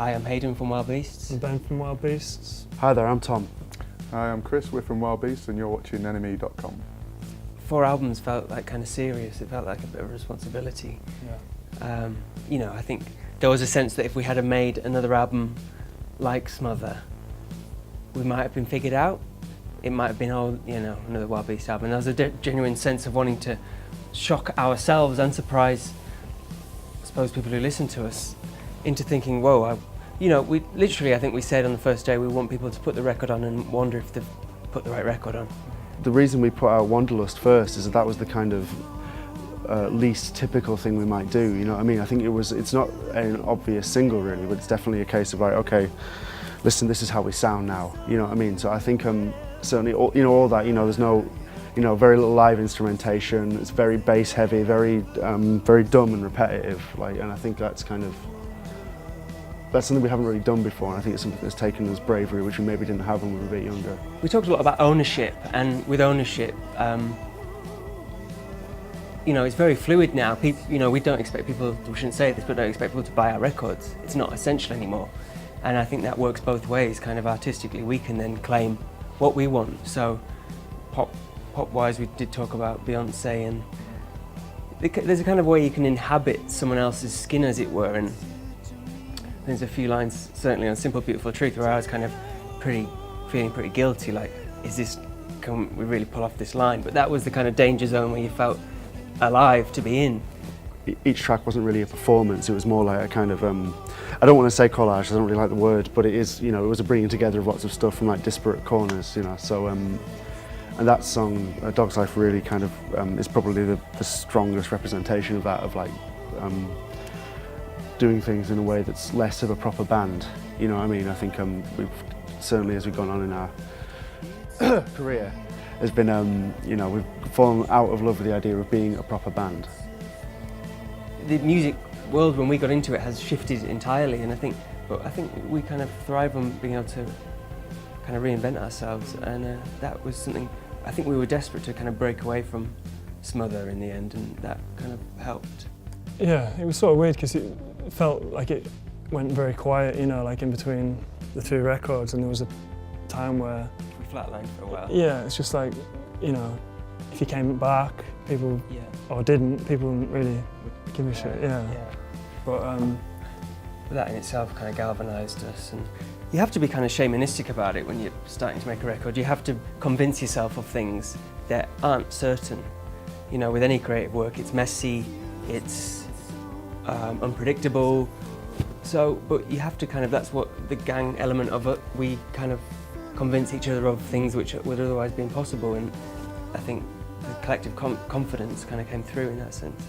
Hi, I'm Hayden from Wild Beasts. I'm Ben from Wild Beasts. Hi there, I'm Tom. Hi, I'm Chris, we're from Wild Beasts and you're watching NME.com. 4 albums felt like kind of serious, it felt like a bit of a responsibility. Yeah. You know, I think there was a sense that if we had made another album like Smother, we might have been figured out. It might have been, another Wild Beast album. There was a genuine sense of wanting to shock ourselves and surprise, I suppose, people who listen to us into thinking, whoa, we literally, I think we said on the first day, we want people to put the record on and wonder if they've put the right record on. The reason we put out Wanderlust first is that was the kind of least typical thing we might do, you know what I mean? I think it's not an obvious single really, but it's definitely a case of like, okay, listen, this is how we sound now, you know what I mean? So I think certainly, all that, there's no, very little live instrumentation, it's very bass heavy, very dumb and repetitive, and I think that's something we haven't really done before, and I think it's something that's taken us bravery, which we maybe didn't have when we were a bit younger. We talked a lot about ownership, and with ownership, it's very fluid now. People, we don't expect people, we shouldn't say this, but don't expect people to buy our records. It's not essential anymore. And I think that works both ways, kind of artistically. We can then claim what we want. So pop-wise, we did talk about Beyoncé, and there's a kind of way you can inhabit someone else's skin, as it were. And there's a few lines, certainly on Simple Beautiful Truth, where I was kind of feeling pretty guilty, like, can we really pull off this line? But that was the kind of danger zone where you felt alive to be in. Each track wasn't really a performance, it was more like a kind of, I don't want to say collage, I don't really like the word, but it is, it was a bringing together of lots of stuff from like disparate corners, so, and that song, A Dog's Life, really kind of is probably the strongest representation of that, of like, doing things in a way that's less of a proper band, you know what I mean? I think we've certainly, as we've gone on in our career, has been, we've fallen out of love with the idea of being a proper band. The music world, when we got into it, has shifted entirely, and I think we kind of thrive on being able to kind of reinvent ourselves, and that was something I think we were desperate to kind of break away from Smother in the end, and that kind of helped. Yeah, it was sort of weird because it felt like it went very quiet, like in between the 2 records, and there was a time where we flatlined for a while. Yeah, it's just like, if you came back, people, or didn't, people wouldn't really give a shit, yeah. But that in itself kind of galvanised us, and you have to be kind of shamanistic about it when you're starting to make a record. You have to convince yourself of things that aren't certain. With any creative work, it's messy, it's unpredictable. So, but you have to that's what the gang element of it, we kind of convince each other of things which would otherwise be impossible, and I think the collective confidence kind of came through in that sense.